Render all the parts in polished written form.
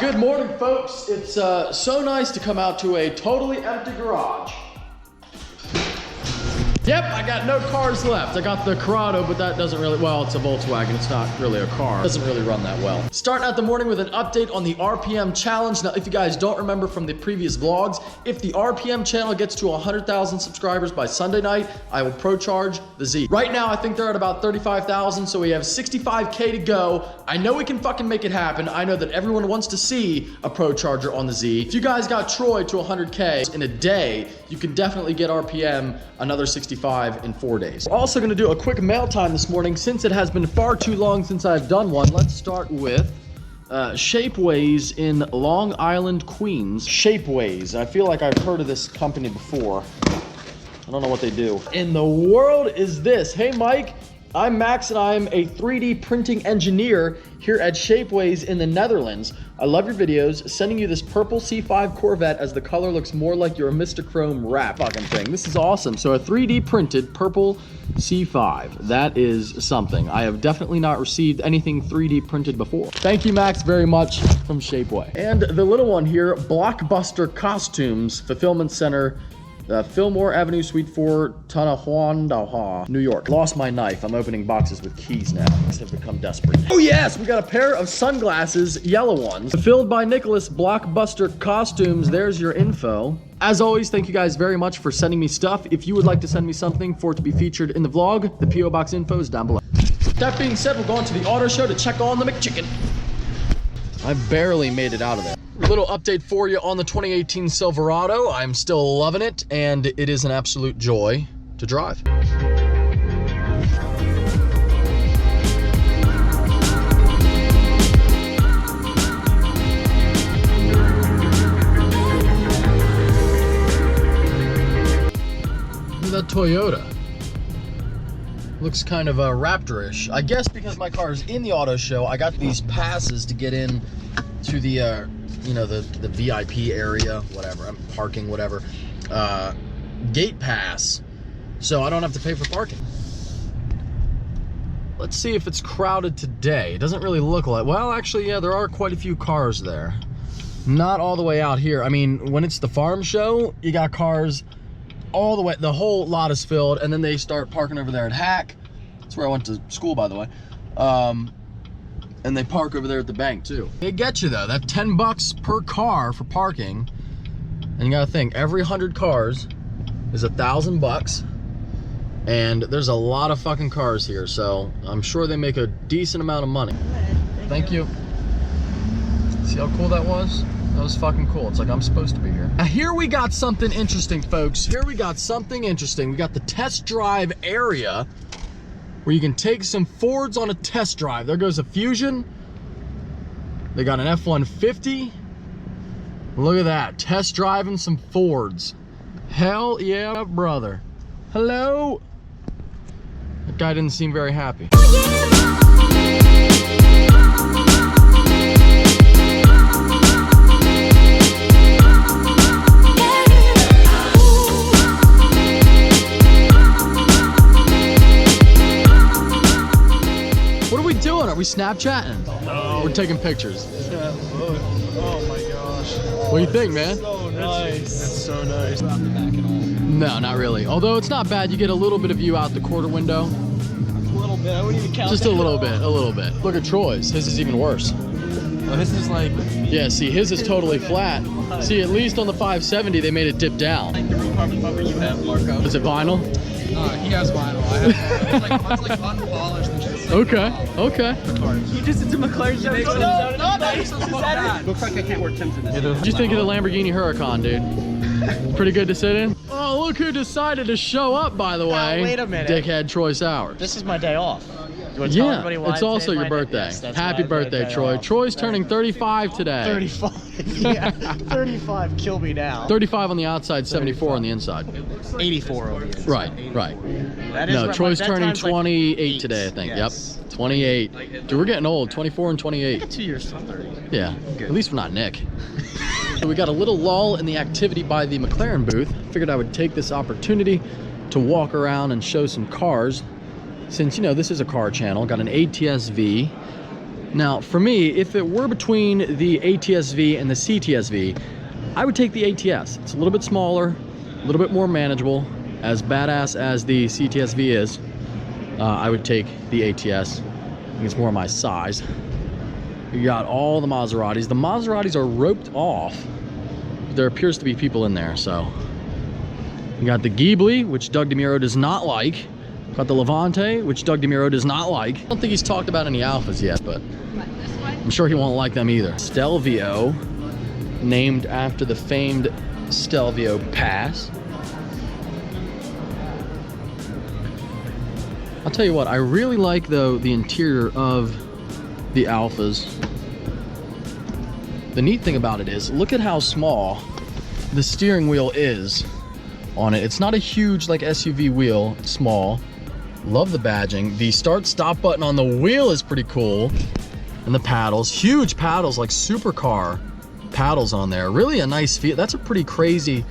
Good morning, folks. It's so nice to come out to a totally empty garage. Yep, I got no cars left. I got the Corrado, but that doesn't really, well, it's a Volkswagen. It's not really a car. It doesn't really run that well. Starting out the morning with an update on the RPM challenge. Now, if you guys don't remember from the previous vlogs, if the RPM channel gets to 100,000 subscribers by Sunday night, I will pro charge the Z. Right now, I think they're at about 35,000, so we have 65K to go. I know we can fucking make it happen. I know that everyone wants to see a pro charger on the Z. If you guys got Troy to 100K in a day, you can definitely get RPM another 65 in 4 days. We're also gonna do a quick mail time this morning since it has been far too long since I've done one. Let's start with Shapeways in Long Island, Queens. Shapeways, I feel like I've heard of this company before. I don't know what they do. In the world is this? Hey Mike, I'm Max and I'm a 3D printing engineer here at Shapeways in the Netherlands. I love your videos. Sending you this purple C5 Corvette as the color looks more like your Mr. Chrome wrap fucking thing. This is awesome. So a 3D printed purple C5. That is something. I have definitely not received anything 3D printed before. Thank you, Max, very much from Shapeway. And the little one here, Blockbuster Costumes Fulfillment Center, Fillmore Avenue, Suite 4, Tonawanda, New York. Lost my knife. I'm opening boxes with keys now. I have become desperate. Oh yes, we got a pair of sunglasses, yellow ones. Fulfilled by Nicholas, Blockbuster Costumes. There's your info. As always, thank you guys very much for sending me stuff. If you would like to send me something for it to be featured in the vlog, the P.O Box info is down below. That being said, we're going to the auto show to check on the McChicken. I barely made it out of there. Little update for you on the 2018 Silverado. I'm still loving it, and it is an absolute joy to drive. Look at that Toyota. Looks kind of Raptor-ish. I guess because my car is in the auto show, I got these passes to get in to the you know, the VIP area, whatever, I'm parking, whatever, gate pass, so I don't have to pay for parking. Let's see if it's crowded today. It doesn't really look like, well, actually, yeah, there are quite a few cars there. Not all the way out here. I mean, when it's the farm show, you got cars all the way, the whole lot is filled, and then they start parking over there at Hack. That's where I went to school, by the way. And they park over there at the bank too. They get you though, that 10 bucks per car for parking. And you gotta think, every 100 cars is $1,000 and there's a lot of fucking cars here, so I'm sure they make a decent amount of money. Thank you. See how cool that was? That was fucking cool. It's like I'm supposed to be here. Now here we got something interesting, folks. Here we got something interesting. We got the test drive area where you can take some Fords on a test drive. There goes a Fusion. They got an F-150. Look at that, test driving some Fords. Hell yeah, brother. Hello? That guy didn't seem very happy. Are we Snapchatting? No. We're taking pictures. Yeah. Oh my gosh. What do you think, man? So nice. It's so nice. No, not really. Although it's not bad. You get a little bit of view out the quarter window. A little bit. I wouldn't even count. Just a little bit, a little bit. Look at Troy's. His is even worse. Oh, this is like... Yeah, see, his is totally flat. See, at least on the 570, they made it dip down. Like the carbon cover you have, Marco. Is it vinyl? He has vinyl. I have it's like unpolished. Okay, okay. You just did the McLaren show. No, that looks like I can't wear Tim's in this. What'd you think of the Lamborghini Huracan, dude? Pretty good to sit in? Oh, look who decided to show up, by the way. Wait a minute. Dickhead Troy Sowers. This is my day off. You want to tell everybody why it's also your birthday. Yes, Happy birthday, Troy. Off. Troy's turning 35 today. 35. Yeah, 35. Kill me now. 35 on the outside, 74 on the inside. 84 on the inside. Right, right. That is No, Troy's turning 28 like today, I think. Yes. Yep, 28. Dude, we're getting old. 24 and 28. 2 years from 30. Yeah, at least we're not Nick. So we got a little lull in the activity by the McLaren booth. Figured I would take this opportunity to walk around and show some cars. Since, you know, this is a car channel. Got an ATS-V, Now, for me, if it were between the ATS-V and the CTS-V, I would take the ATS. It's a little bit smaller, a little bit more manageable. As badass as the CTS-V is, I would take the ATS. I think it's more my size. You got all the Maseratis. The Maseratis are roped off. There appears to be people in there, so. You got the Ghibli, which Doug DeMuro does not like. Got the Levante, which Doug DeMuro does not like. I don't think he's talked about any Alphas yet, but I'm sure he won't like them either. Stelvio, named after the famed Stelvio Pass. I'll tell you what, I really like, though, the interior of the Alphas. The neat thing about it is, look at how small the steering wheel is on it. It's not a huge, like, SUV wheel. It's small. Love the badging. The start-stop button on the wheel is pretty cool. And the paddles. Huge paddles, like supercar paddles on there. Really a nice feel. That's a pretty crazy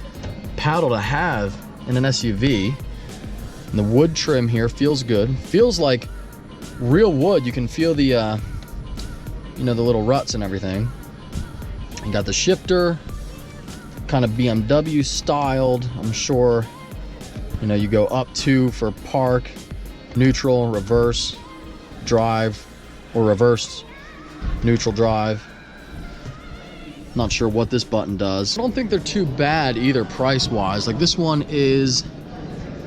paddle to have in an SUV. And the wood trim here feels good. Feels like real wood. You can feel the, you know, the little ruts and everything. You got the shifter, kind of BMW styled. I'm sure, you know, you go up to for park, neutral, reverse, drive, or reverse, neutral drive. Not sure what this button does. I don't think they're too bad either price-wise. Like this one is,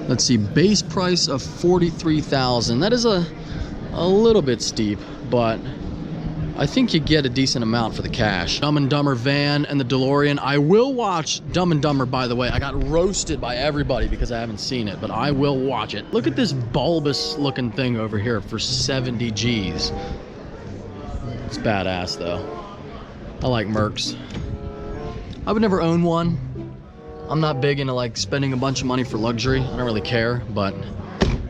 let's see, base price of $43,000. That is a little bit steep, but I think you get a decent amount for the cash. Dumb and Dumber van and the DeLorean. I will watch Dumb and Dumber, by the way. I got roasted by everybody because I haven't seen it, but I will watch it. Look at this bulbous looking thing over here for 70 G's. It's badass though. I like Mercs. I would never own one. I'm not big into like spending a bunch of money for luxury. I don't really care, but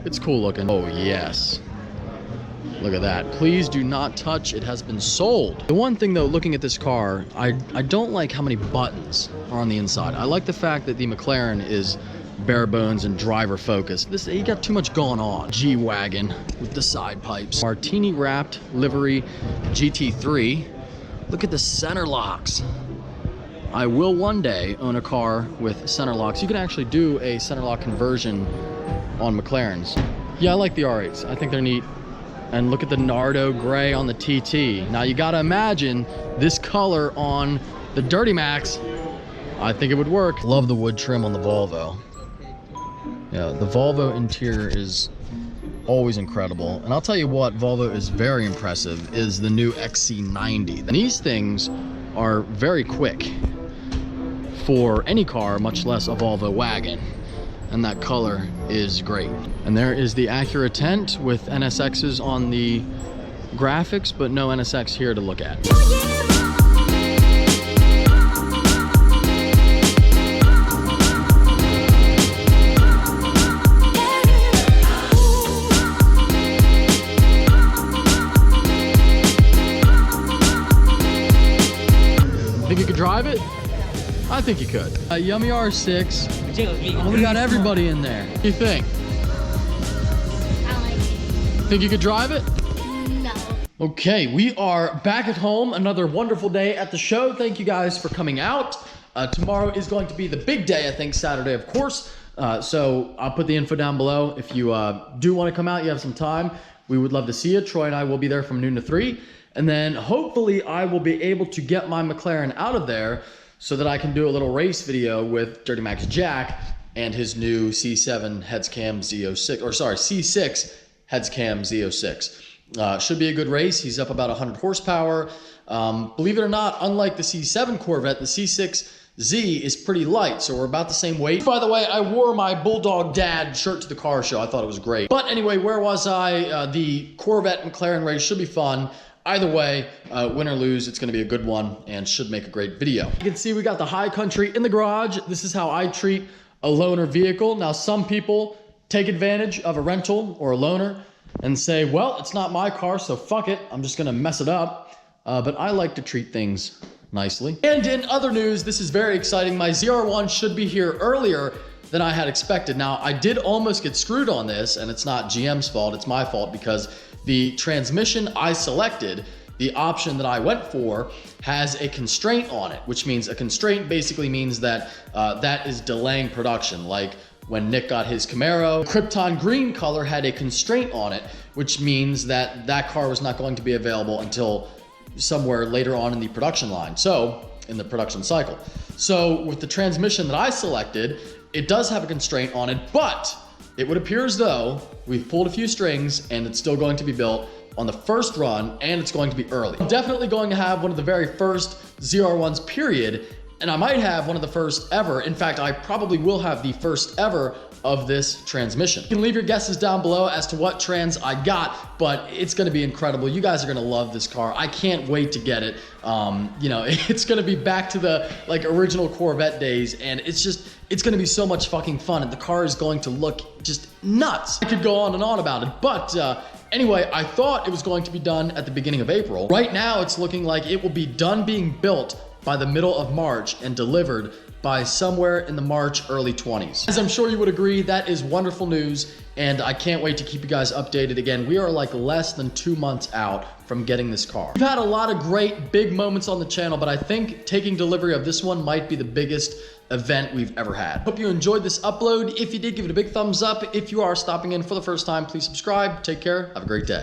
it's cool looking. Oh yes. Look at that. Please do not touch. It has been sold. The one thing though, looking at this car, I don't like how many buttons are on the inside. I like the fact that the McLaren is bare bones and driver focused. This, you got too much going on. G-Wagon with the side pipes. Martini wrapped livery GT3. Look at the center locks. I will one day own a car with center locks. You can actually do a center lock conversion on McLarens. Yeah, I like the R8s. I think they're neat. And look at the Nardo gray on the TT. Now you gotta imagine this color on the Dirty Max. I think it would work. Love the wood trim on the Volvo. Yeah, the Volvo interior is always incredible. And I'll tell you what, Volvo is very impressive, is the new XC90. And these things are very quick for any car, much less a Volvo wagon. And that color is great. And there is the Acura tent with NSXs on the graphics, but no NSX here to look at. Think you could drive it? I think you could. Yummy R6. Oh, we got everybody in there. What do you think? I like it. Think you could drive it? No. Okay, we are back at home. Another wonderful day at the show. Thank you guys for coming out. Tomorrow is going to be the big day, I think, Saturday, of course. So I'll put the info down below. If you do want to come out, you have some time, we would love to see you. Troy and I will be there from noon to 3. And then hopefully I will be able to get my McLaren out of there so that I can do a little race video with Dirty Max Jack and his new C7 heads cam Z06, or sorry, C6 heads cam Z06. Should be a good race. He's up about 100 horsepower. Believe it or not, unlike the C7 Corvette, the C6 Z is pretty light, so we're about the same weight. By the way, I wore my Bulldog Dad shirt to the car show. I thought it was great. But anyway, where was I? The Corvette McLaren race should be fun. Either way, win or lose, it's gonna be a good one and should make a great video. You can see we got the High Country in the garage. This is how I treat a loaner vehicle. Now, some people take advantage of a rental or a loaner and say, well, it's not my car, so fuck it. I'm just gonna mess it up. But I like to treat things nicely. And in other news, this is very exciting. My ZR1 should be here earlier than I had expected. Now, I did almost get screwed on this, and it's not GM's fault, it's my fault, because the transmission I selected, the option that I went for has a constraint on it, which means a constraint basically means that that is delaying production. Like when Nick got his Camaro, Krypton green color had a constraint on it, which means that that car was not going to be available until somewhere later on in the production line. So in the production cycle. So with the transmission that I selected, it does have a constraint on it, but it would appear as though we've pulled a few strings and it's still going to be built on the first run, and it's going to be early. I'm definitely going to have one of the very first ZR1s, period, and I might have one of the first ever. In fact, I probably will have the first ever of this transmission. You can leave your guesses down below as to what trans I got, but it's gonna be incredible. You guys are gonna love this car. I can't wait to get it. You know, it's gonna be back to the like original Corvette days, and it's gonna be so much fucking fun, and the car is going to look just nuts. I could go on and on about it, but anyway, I thought it was going to be done at the beginning of April. Right now, it's looking like it will be done being built by the middle of March and delivered by somewhere in the March early 20s. As I'm sure you would agree, that is wonderful news, and I can't wait to keep you guys updated. Again, we are like less than 2 months out from getting this car. We've had a lot of great big moments on the channel, but I think taking delivery of this one might be the biggest event we've ever had. Hope you enjoyed this upload. If you did, give it a big thumbs up. If you are stopping in for the first time, please subscribe. Take care. Have a great day.